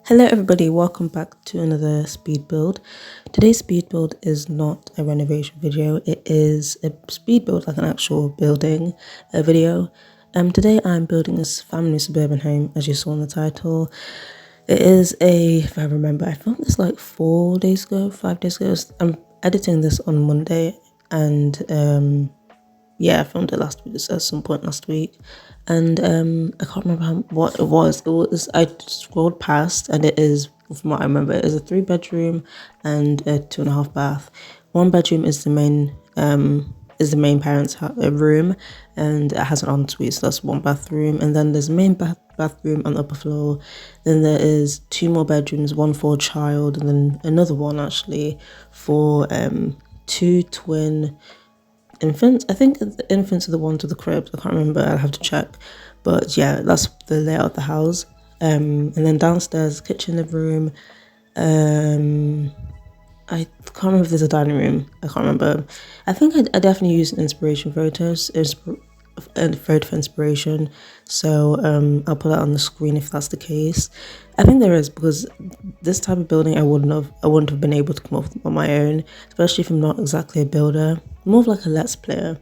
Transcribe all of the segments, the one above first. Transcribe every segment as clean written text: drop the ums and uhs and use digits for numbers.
Hello everybody, welcome back to another speed build. Today's speed build is not a renovation video, it is a speed build, like an actual building video. Today I'm building this family suburban home, as you saw in the title. It is if I remember, I filmed this like 5 days ago. I'm editing this on Monday, and yeah, I filmed it last week, at some point last week, and I can't remember what it was. I scrolled past, and it is, from what I remember, it is a 3 bedroom and a 2.5 bath. One bedroom is the main parents' room, and it has an ensuite, so that's one bathroom. And then there's a main bathroom on the upper floor. Then there is 2 more bedrooms, one for a child, and then another one actually for 2 twin infants. I think the infants are the ones with the cribs. I can't remember, I'll have to check. But yeah, that's the layout of the house. And then downstairs, kitchen, living room. I can't remember if there's a dining room. I can't remember. I think I definitely used inspiration photos. A photo for inspiration. So I'll put that on the screen if that's the case. I think there is, because this type of building I wouldn't have been able to come up with on my own, especially if I'm not exactly a builder. More of like a let's player.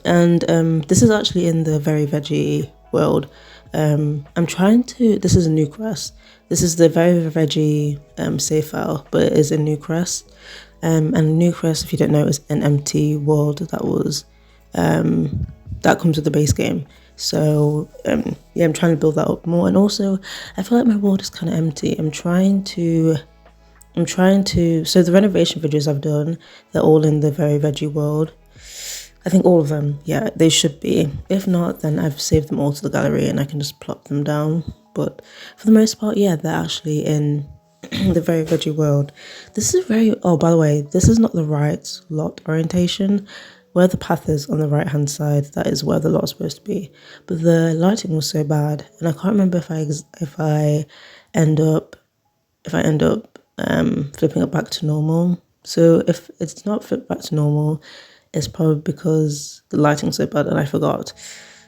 And this is actually in the Very Veggie world. This is a new crest. This is the Very Veggie save file, but it is a new crest. And new crest, if you don't know, is an empty world that comes with the base game. So yeah, I'm trying to build that up more. And also, I feel like my world is kind of empty. I'm trying to. So the renovation videos I've done, they're all in the Very Veggie world. I think all of them, yeah, they should be. If not, then I've saved them all to the gallery and I can just plop them down. But for the most part, yeah, they're actually in the Very Veggie world. Oh, by the way, this is not the right lot orientation. Where the path is on the right hand side, that is where the lot is supposed to be. But the lighting was so bad, and I can't remember if I end up flipping it back to normal. So if it's not flipped back to normal, it's probably because the lighting's so bad and I forgot.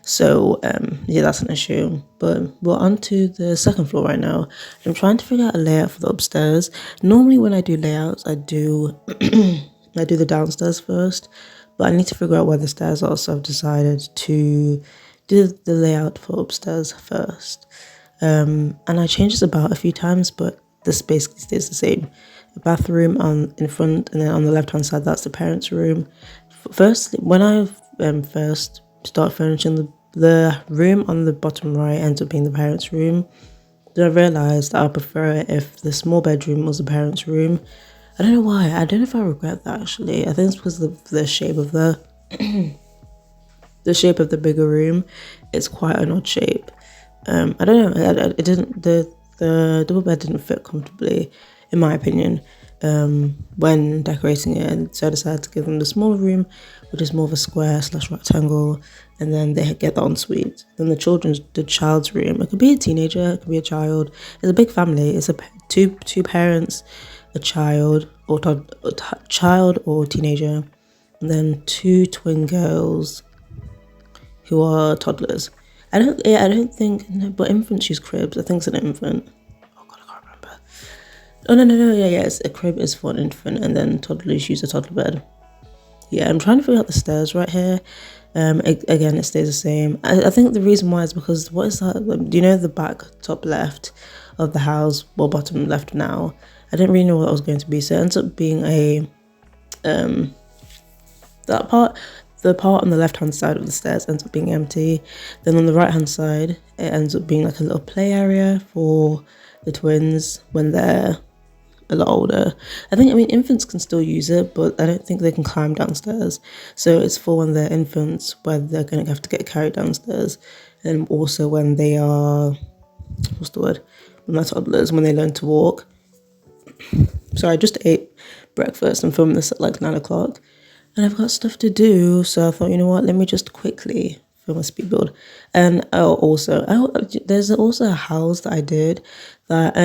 So yeah, that's an issue. But we're on to the second floor right now. I'm trying to figure out a layout for the upstairs. Normally when I do layouts, I do I do the downstairs first, but I need to figure out where the stairs are, so I've decided to do the layout for upstairs first. And I changed this about a few times, but this basically stays the same. A bathroom in front, and then on the left hand side, that's the parents' room. First, when I first start furnishing, the room on the bottom right ends up being the parents' room. Then I realised that I prefer it if the small bedroom was the parents' room. I don't know why. I don't know if I regret that actually. I think it's because of the shape of the bigger room. It's quite an odd shape. I don't know. It didn't. The double bed didn't fit comfortably, in my opinion, when decorating it. And so I decided to give them the smaller room, which is more of a square/rectangle, and then they get the ensuite. Then the child's room. It could be a teenager, it could be a child. It's a big family. It's two parents, a child or teenager, and then 2 twin girls who are toddlers. I don't think, no, but infants use cribs. I think it's an infant. Oh god, I can't remember. Oh no, yeah, it's a crib is for an infant, and then toddlers use a toddler bed. Yeah, I'm trying to figure out the stairs right here. Again, it stays the same. I think the reason why is because, what is that? Do you know the back top left of the house, or bottom left now? I didn't really know what it was going to be, so it ends up being that part. The part on the left hand side of the stairs ends up being empty. Then on the right hand side, it ends up being like a little play area for the twins when they're a lot older. I mean, infants can still use it, but I don't think they can climb downstairs. So it's for when they're infants, where they're going to have to get carried downstairs. And also when they are, what's the word? When they're toddlers, when they learn to walk. So I just ate breakfast and filmed this at like 9 o'clock. And I've got stuff to do, so I thought, you know what, let me just quickly film a speed build. And there's also a house that I did that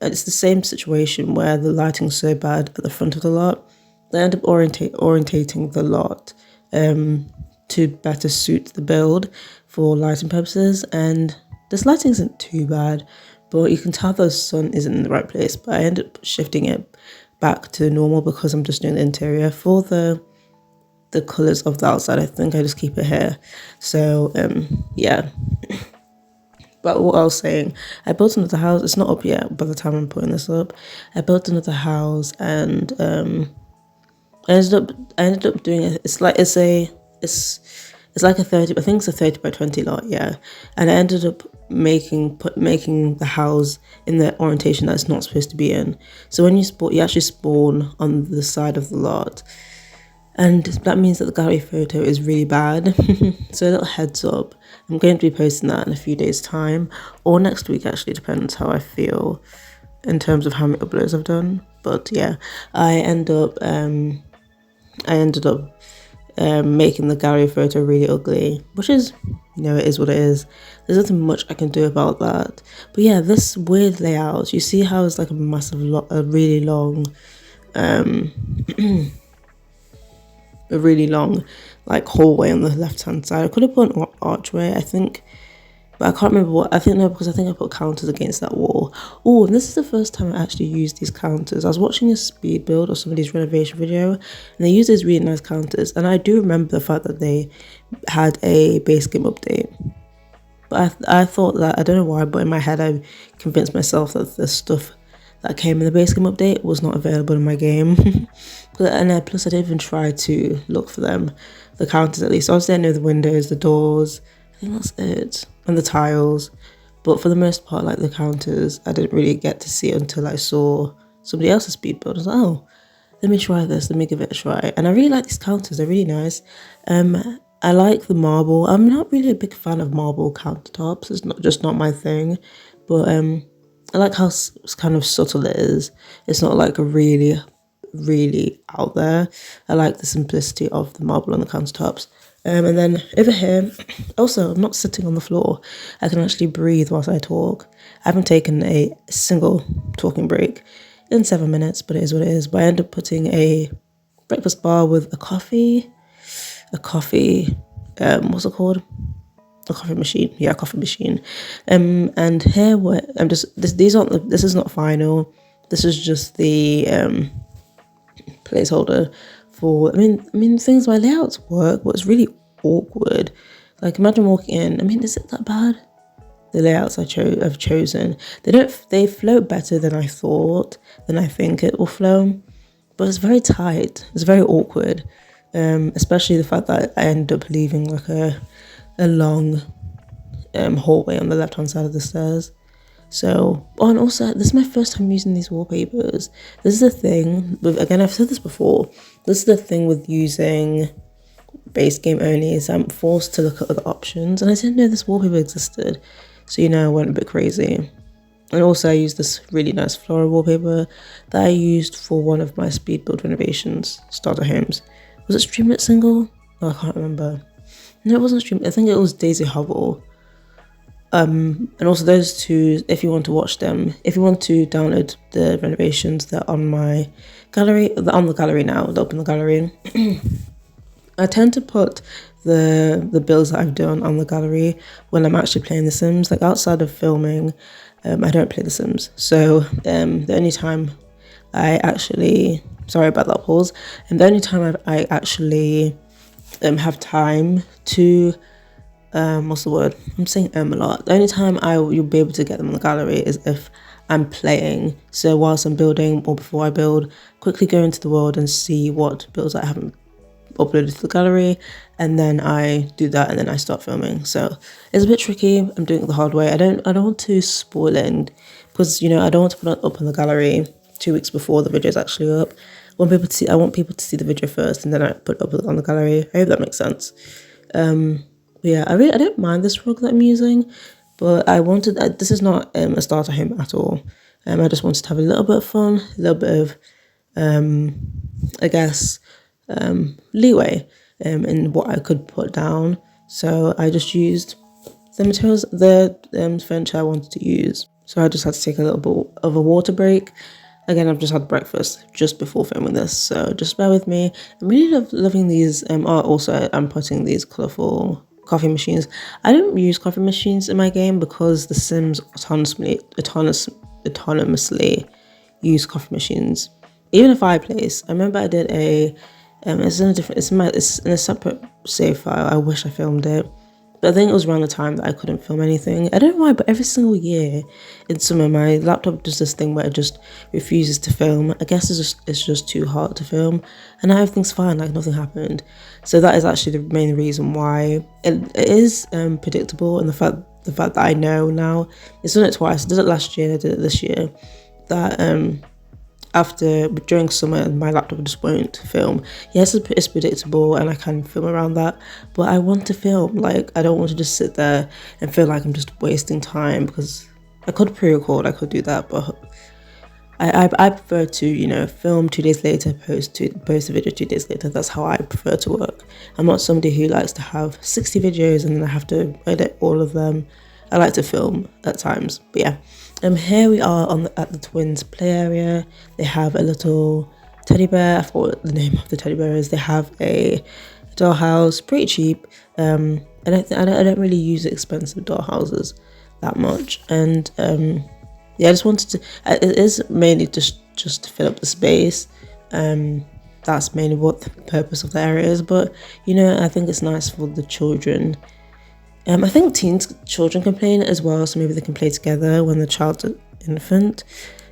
it's the same situation where the lighting's so bad at the front of the lot. I end up orientating the lot to better suit the build for lighting purposes. And this lighting isn't too bad, but you can tell the sun isn't in the right place. But I ended up shifting it back to normal because I'm just doing the interior. For the colours of the outside, I think I just keep it here. So yeah. But what I was saying, I built another house. It's not up yet by the time I'm putting this up. I built another house, and I ended up doing it. It's like a 30. I think it's a 30 by 20 lot. Yeah, and I ended up making the house in the orientation that it's not supposed to be in. So when you spawn, you actually spawn on the side of the lot. And that means that the gallery photo is really bad. So a little heads up, I'm going to be posting that in a few days time, or next week actually, depends how I feel in terms of how many uploads I've done. But yeah, I ended up making the gallery photo really ugly, which is, it is what it is. There's nothing much I can do about that. But yeah, this weird layout, you see how it's like a really long a really long like hallway on the left hand side. I could have put an archway, I think, but I can't remember what. I think no, because I think I put counters against that wall. Oh, and this is the first time I actually used these counters. I was watching a speed build or somebody's renovation video, and they used these really nice counters, and I do remember the fact that they had a base game update. But I thought that, I don't know why, but in my head I convinced myself that the stuff that came in the base game update was not available in my game. And plus I didn't even try to look for them, the counters at least. Obviously I know the windows, the doors, I think that's it, and the tiles. But for the most part, like the counters, I didn't really get to see it until I saw somebody else's speed build. I was like, oh, let me try this, let me give it a try. And I really like these counters, they're really nice. I like the marble. I'm not really a big fan of marble countertops, it's not my thing. But I like how kind of subtle it is. It's not like a really out there. I like the simplicity of the marble on the countertops. And then over here, also, I'm not sitting on the floor. I can actually breathe whilst I talk. I haven't taken a single talking break in 7 minutes, but it is what it is. But I end up putting a breakfast bar with a coffee, what's it called? A coffee machine. Yeah, a coffee machine. And here, I'm just, this is not final. This is just the placeholder for, I mean, things, my layouts work, but it's really awkward. Like, imagine walking in, is it that bad? The layouts I've chosen, they float better than I think it will flow, but it's very tight, it's very awkward, especially the fact that I end up leaving like a long hallway on the left hand side of the stairs. So, and also, this is my first time using these wallpapers. This is the thing with, again, I've said this before, this is the thing with using base game only, is I'm forced to look at other options, and I didn't know this wallpaper existed, so I went a bit crazy. And also I used this really nice floral wallpaper that I used for one of my speed build renovations, starter homes. Was it Streamlit Single? Oh, I can't remember. No, it wasn't Streamlit, I think it was Daisy Hovel. And also those two, if you want to watch them, if you want to download the renovations, they're on my gallery, they're on the gallery now, they're up in the gallery. I tend to put the builds that I've done on the gallery when I'm actually playing The Sims. Like, outside of filming, I don't play The Sims. So the only time I actually, sorry about that pause, and the only time I actually have time to, what's the word? I'm saying a lot. The only time you'll be able to get them on the gallery is if I'm playing. So whilst I'm building or before I build, quickly go into the world and see what builds I haven't uploaded to the gallery, and then I do that, and then I start filming. So it's a bit tricky. I'm doing it the hard way. I don't want to spoil it, because I don't want to put it up on the gallery 2 weeks before the video is actually up. I want people to see the video first, and then I put it up on the gallery. I hope that makes sense. Yeah, I don't mind this rug that I'm using, but this is not a starter home at all. I just wanted to have a little bit of fun, a little bit of, I guess, leeway in what I could put down. So I just used the materials, the furniture I wanted to use. So I just had to take a little bit of a water break. Again, I've just had breakfast just before filming this, so just bear with me. I'm really loving these. Also, I'm putting these colourful coffee machines. I don't use coffee machines in my game because the Sims autonomously use coffee machines. Even a fireplace. I remember I did a it's in a different it's in a separate save file. I wish I filmed it. But I think it was around the time that I couldn't film anything. I don't know why, but every single year in summer, my laptop does this thing where it just refuses to film. I guess it's just too hard to film. And now everything's fine, like nothing happened. So that is actually the main reason why it is predictable. And the fact that I know now, it's done it twice. I did it last year, I did it this year. That during summer my laptop just won't film. Yes, it's predictable and I can film around that, but I want to film. Like, I don't want to just sit there and feel like I'm just wasting time, because I could pre-record, I could do that, but I prefer to, you know, film 2 days later, post a video 2 days later. That's how I prefer to work. I'm not somebody who likes to have 60 videos and then I have to edit all of them. I like to film at times, but yeah. Here we are at the twins' play area. They have a little teddy bear. I forgot what the name of the teddy bear is. They have a dollhouse, pretty cheap. I don't really use expensive dollhouses that much, and yeah, I just wanted to. It is mainly just to fill up the space. That's mainly what the purpose of the area is. But you know, I think it's nice for the children. I think children can play in it as well, so maybe they can play together when the child's an infant.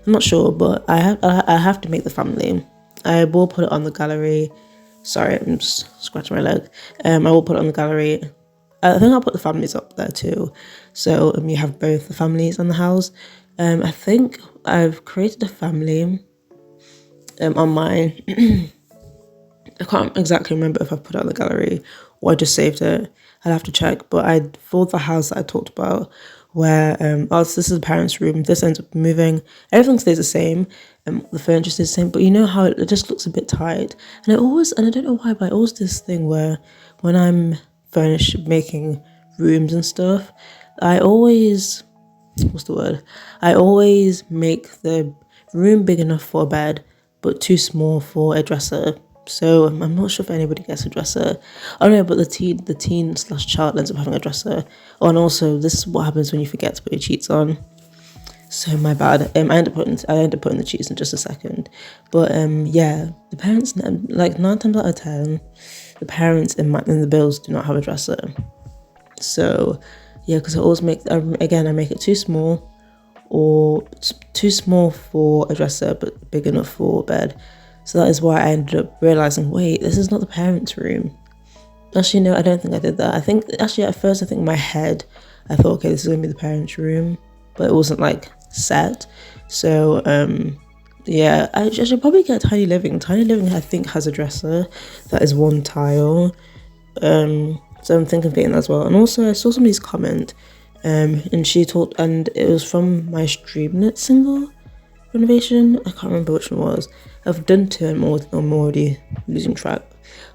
I'm not sure, but I have to make the family. I will put it on the gallery. Sorry, I'm just scratching my leg. I will put it on the gallery. I think I'll put the families up there too. So you have both the families and the house. I think I've created a family on my... I can't exactly remember if I put it on the gallery or I just saved it. I'll have to check. But for the house that I talked about, where this is the parents' room, this ends up moving, everything stays the same, the furniture stays the same, but you know how it just looks a bit tight. And I don't know why, but I always do this thing where when I'm making rooms and stuff, I always make the room big enough for a bed, but too small for a dresser. So I'm not sure if anybody gets a dresser. Oh no, but the teen/child ends up having a dresser. Oh, and also this is what happens when you forget to put your cheats on. So my bad. I end up putting the cheats in just a second. But yeah, the parents, like 9 times out of 10, the parents in the bills do not have a dresser. So yeah, because I always make I make it too small, or too small for a dresser but big enough for a bed. So that is why I ended up realising, wait, this is not the parents' room. Actually, no, I don't think I did that. I think, actually, at first, I think in my head, I thought, okay, this is going to be the parents' room. But it wasn't, like, set. So, yeah, I should probably get Tiny Living. Tiny Living, I think, has a dresser that is 1 tile. So I'm thinking of getting that as well. And also, I saw somebody's comment, and it was from my Streamlit single renovation. I can't remember which one it was. I've done 2 and I'm already losing track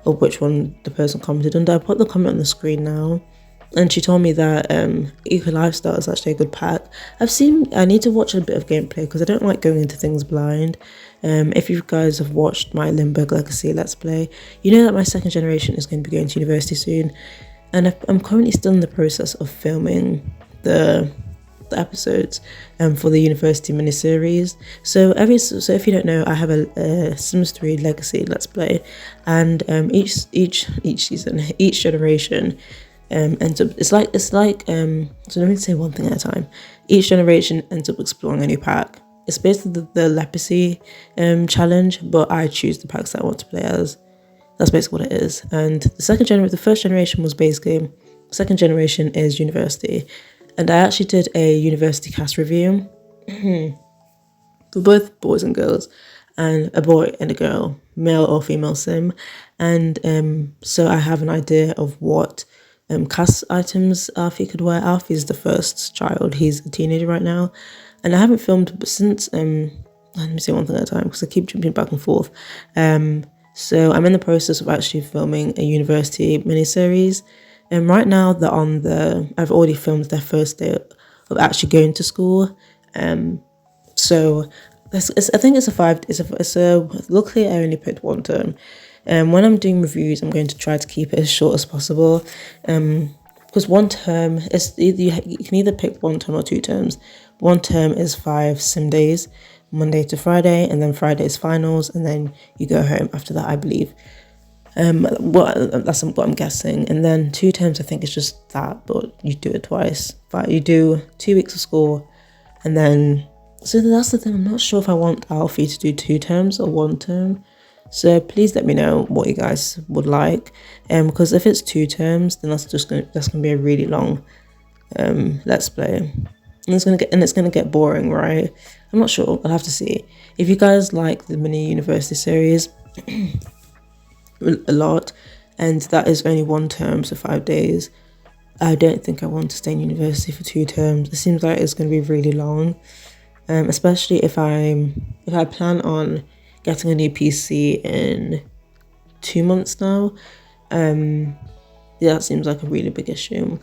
of which one the person commented under. I put the comment on the screen now, and she told me that Eco Lifestyle is actually a good pack. I need to watch a bit of gameplay because I don't like going into things blind. If you guys have watched my Limburg Legacy Let's Play, you know that my 2nd generation is going to be going to university soon, and I'm currently still in the process of filming the episodes for the university miniseries. So if you don't know, I have a Sims 3 Legacy Let's Play, and each season, each generation ends up, so let me say one thing at a time. Each generation ends up exploring a new pack. It's basically the leprosy challenge, but I choose the packs that I want to play as. That's basically what it is. And the first generation was basically, 2nd generation is university. And I actually did a university cast review for both boys and girls, and a boy and a girl, male or female sim. And so I have an idea of what cast items Alfie could wear. Alfie's the first child. He's a teenager right now. And I haven't filmed since, let me say one thing at a time because I keep jumping back and forth. So I'm in the process of actually filming a university miniseries. And right now I've already filmed their first day of actually going to school. So I think luckily I only picked 1 term. When I'm doing reviews, I'm going to try to keep it as short as possible. because one term is you can either pick one term or two terms. One term is 5 sim days, Monday to Friday, and then Friday is finals, and then you go home after that, I believe. That's what I'm guessing. And then 2 terms, I think it's just that, but you do it twice. But you do 2 weeks of school, and then so that's the thing. I'm not sure if I want Alfie to do 2 terms or 1 term. So please let me know what you guys would like. Because if it's 2 terms, then that's gonna be a really long let's play. And it's gonna get boring, right? I'm not sure. I'll have to see. If you guys like the mini university series a lot, and that is only 1 term, so 5 days, I don't think I want to stay in university for 2 terms. It seems like it's going to be really long, especially if I plan on getting a new PC in 2 months now. Yeah, that seems like a really big issue.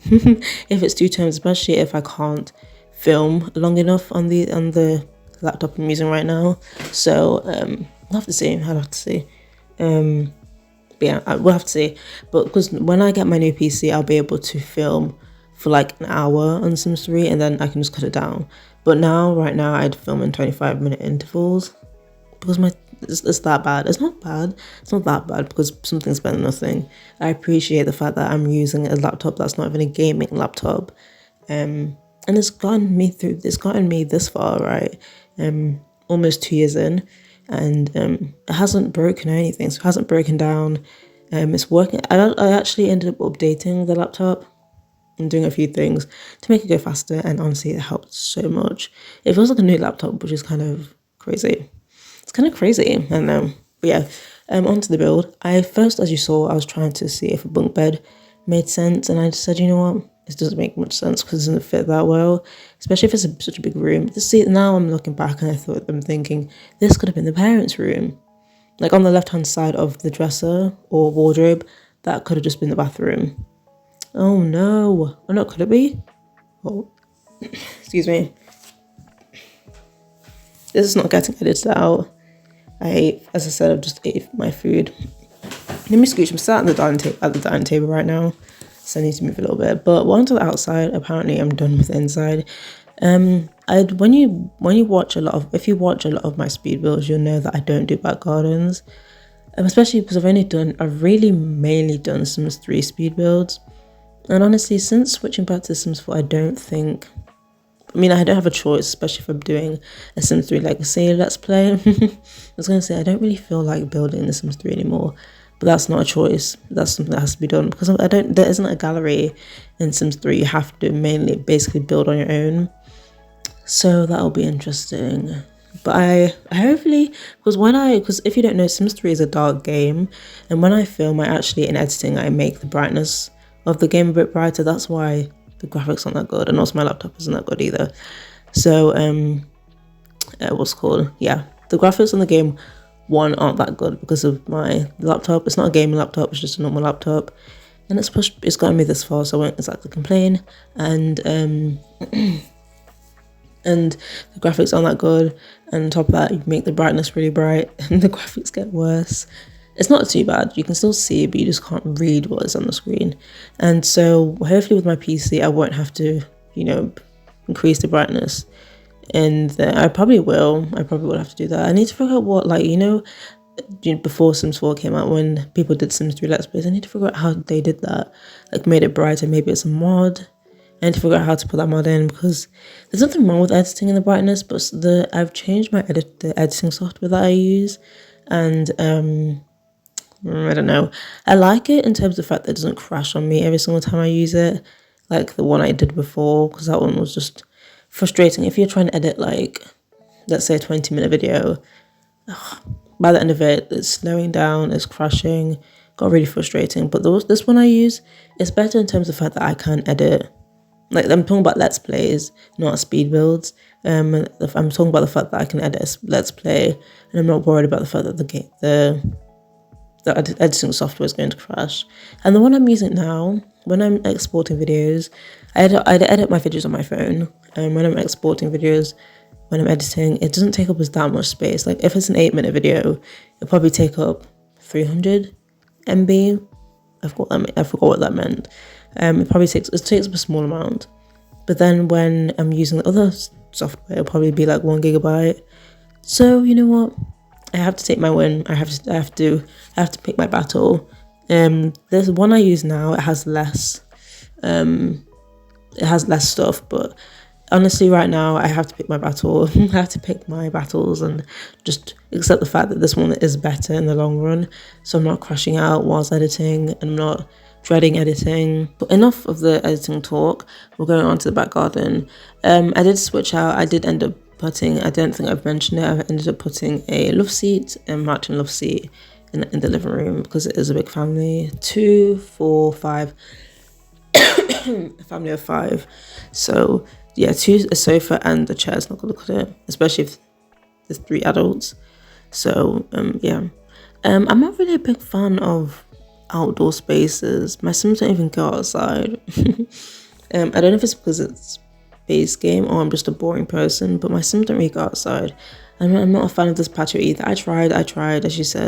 If it's 2 terms, especially if I can't film long enough on the laptop I'm using right now. So I'll have to see. But yeah, we'll have to see. But because when I get my new PC, I'll be able to film for like an hour on Sims 3, and then I can just cut it down. But right now, I'd film in 25-minute intervals because it's that bad. It's not bad. It's not that bad because something's better than nothing. I appreciate the fact that I'm using a laptop that's not even a gaming laptop, and it's gotten me this far, right? Almost 2 years in. And it hasn't broken or anything, so it hasn't broken down. It's working. I actually ended up updating the laptop and doing a few things to make it go faster, and honestly it helped so much. It feels like a new laptop, which is kind of crazy. It's kind of crazy, I don't know. But yeah, onto the build. First, as you saw, I was trying to see if a bunk bed made sense, and I just said, you know what, it doesn't make much sense because it doesn't fit that well, especially if it's such a big room. See, now I'm looking back and I'm thinking this could have been the parents' room. Like on the left-hand side of the dresser or wardrobe, that could have just been the bathroom. Oh no. Oh no, could it be? Oh, excuse me. This is not getting edited out. As I said, I've just ate my food. Let me scooch. I'm sat at the dining table right now, so I need to move a little bit. But once to the outside, apparently I'm done with the inside. When you watch if you watch a lot of my speed builds, you'll know that I don't do back gardens, especially because I've really mainly done Sims 3 speed builds. And honestly, since switching back to Sims 4, I don't have a choice, especially if I'm doing a Sims 3 Legacy Let's Play. I was going to say, I don't really feel like building the Sims 3 anymore, but that's not a choice. That's something that has to be done because there isn't a gallery in Sims 3. You have to mainly basically build on your own. So that'll be interesting. But I hopefully, because if you don't know, Sims 3 is a dark game, and when I film, in editing, I make the brightness of the game a bit brighter. That's why the graphics aren't that good, and also my laptop isn't that good either. So the graphics on the game aren't that good because of my laptop. It's not a gaming laptop, it's just a normal laptop, and it's gotten me this far, so I won't exactly complain. And and the graphics aren't that good, and on top of that, you make the brightness really bright and the graphics get worse. It's not too bad, you can still see, but you just can't read what is on the screen. And so hopefully with my PC I won't have to, increase the brightness. And I probably will have to do that. I need to figure out what, before Sims 4 came out, when people did Sims 3 Let's Plays, I need to figure out how they did that, made it brighter. Maybe it's a mod. I need to figure out how to put that mod in, because there's nothing wrong with editing in the brightness, but I've changed the editing software that I use, and I don't know. I like it in terms of the fact that it doesn't crash on me every single time I use it, like the one I did before, because that one was just frustrating. If you're trying to edit, let's say a 20-minute video, by the end of it, it's slowing down, it's crashing, got really frustrating. But this one I use, it's better in terms of the fact that I can edit. I'm talking about Let's Plays, not speed builds. I'm talking about the fact that I can edit a Let's Play, and I'm not worried about the fact that the editing software is going to crash. And the one I'm using now, when I'm exporting videos, I edit my videos on my phone, and when I'm exporting videos, when I'm editing, it doesn't take up that much space. If it's an 8-minute video, it'll probably take up 300 MB. I forgot what that meant. It takes up a small amount. But then when I'm using the other software, it'll probably be like 1 GB. So you know what? I have to take my win. I have to pick my battle. There's one I use now. It has less stuff, but honestly, right now I have to pick my battle. I have to pick my battles and just accept the fact that this one is better in the long run. So I'm not crashing out whilst editing, and I'm not dreading editing. But enough of the editing talk. We're going on to the back garden. I did switch out. I did end up putting, I don't think I've mentioned it, I ended up putting a love seat, a matching love seat in the living room, because it is a big family. 2, 4, 5. A family of 5. So yeah, a sofa and a chair is not gonna cut it, especially if there's 3 adults. So yeah. I'm not really a big fan of outdoor spaces. My Sims don't even go outside. I don't know if it's because it's base game or I'm just a boring person, but my Sims don't really go outside. I'm not a fan of this patio either. I tried, as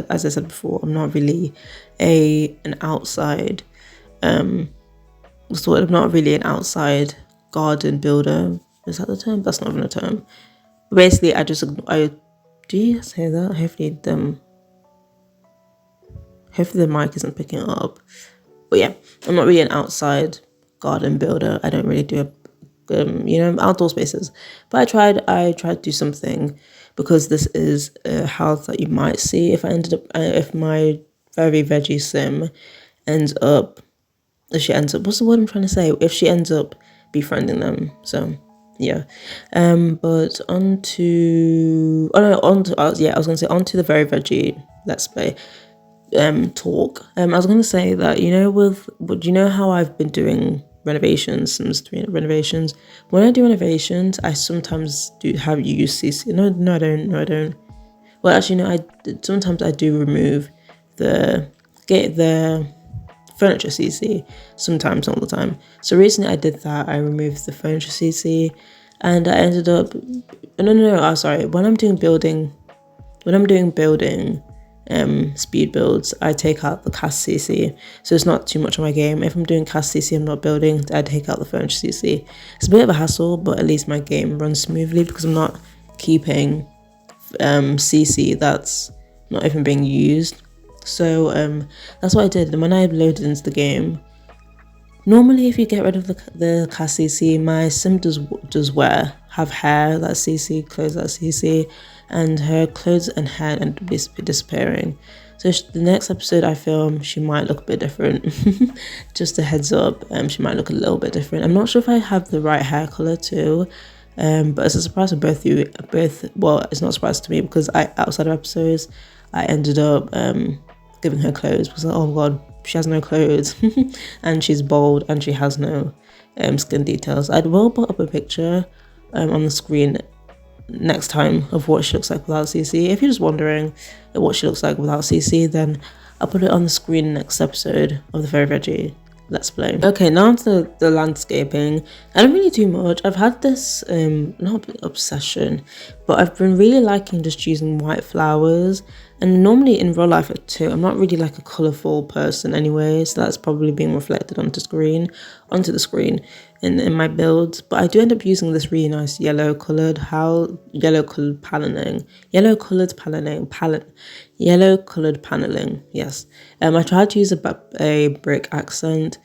I said before, I'm not really an outside I'm not really an outside garden builder. Is that the term? That's not even a term. But basically, do you say that? Hopefully the mic isn't picking it up. But yeah, I'm not really an outside garden builder. I don't really do outdoor spaces. But I tried to do something, because this is a house that you might see if my very veggie sim ends up, what's the word I'm trying to say? If she ends up befriending them. So yeah. But on to the very veggie let's play talk. I was gonna say that, you know how I've been doing renovations, Sims 3 renovations. When I do renovations, I sometimes do have use CC. No, I don't. Well, actually, no, sometimes I do remove the furniture CC. Sometimes, not all the time. So recently I did that. I removed the furniture CC, and I ended up. No. Sorry. When I'm doing building speed builds, I take out the cast CC, so it's not too much of my game. If I'm doing cast CC, I'm not building, I take out the furniture CC. It's a bit of a hassle, but at least my game runs smoothly because I'm not keeping CC that's not even being used. So that's what I did. And when I loaded into the game, normally if you get rid of the cast CC, my sim does have hair that's CC, clothes that's CC, and her clothes and hair end up disappearing. So the next episode I film, she might look a bit different. Just a heads up, she might look a little bit different. I'm not sure if I have the right hair color too, but it's a surprise to both you. Well, it's not a surprise to me, because outside of episodes, I ended up giving her clothes, because oh god, she has no clothes, and she's bald and she has no skin details. I will put up a picture on the screen next time of what she looks like without CC. If you're just wondering what she looks like without CC, then I'll put it on the screen next episode of the Fairy Veggie Let's Play. Okay, now to the landscaping. I don't really do much. I've had this not obsession, but I've been really liking just using white flowers. And normally in real life too, I'm not really like a colourful person anyway, so that's probably being reflected onto the screen in my builds. But I do end up using this really nice yellow coloured paneling. Yes. I tried to use a brick accent.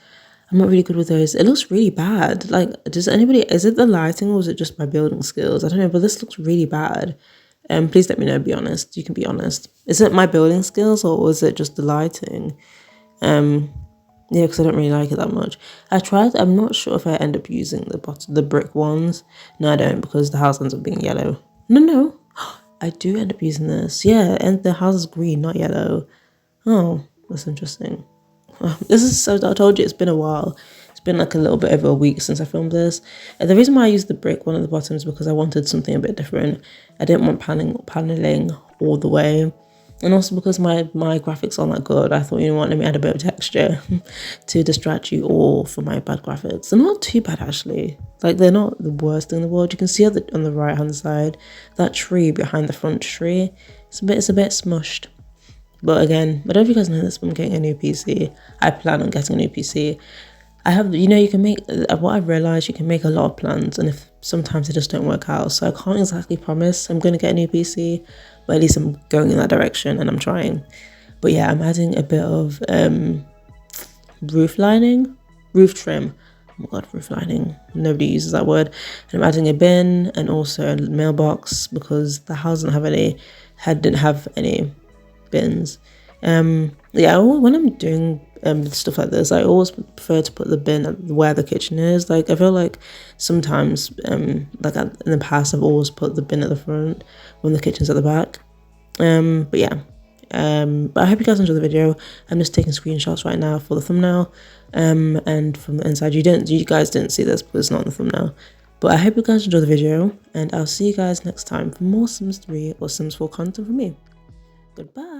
I'm not really good with those. It looks really bad. Like, is it the lighting or is it just my building skills? I don't know, but this looks really bad. Please let me know, be honest. You can be honest. Is it my building skills or is it just the lighting? Yeah, because I don't really like it that much. I'm not sure if I end up using the brick ones. No, I don't, because the house ends up being yellow. No. I do end up using this. Yeah, and the house is green, not yellow. Oh, that's interesting. I told you, it's been a while. It's been like a little bit over a week since I filmed this. The reason why I used the brick one at the bottom is because I wanted something a bit different. I didn't want paneling all the way. And also because my graphics aren't that good, I thought, you know what, let me add a bit of texture to distract you all from my bad graphics. They're not too bad, actually. Like, they're not the worst thing in the world. You can see on the right-hand side, that tree behind the front tree, it's a bit smushed. But again, I don't know if you guys know this, but I'm getting a new PC. I plan on getting a new PC. I have, you know, you can make, what I've realized, you can make a lot of plans, and if sometimes they just don't work out. So I can't exactly promise I'm going to get a new PC, but at least I'm going in that direction and I'm trying. But yeah, I'm adding a bit of roof lining, roof trim. Oh my god, roof lining. Nobody uses that word. And I'm adding a bin and also a mailbox because the house didn't have any bins. Yeah, when I'm doing stuff like this, I always prefer to put the bin where the kitchen is. Like I feel like sometimes in the past I've always put the bin at the front when the kitchen's at the back. But yeah. But I hope you guys enjoyed the video. I'm just taking screenshots right now for the thumbnail. And from the inside, you guys didn't see this because it's not in the thumbnail. But I hope you guys enjoyed the video, and I'll see you guys next time for more Sims 3 or Sims 4 content from me. Goodbye.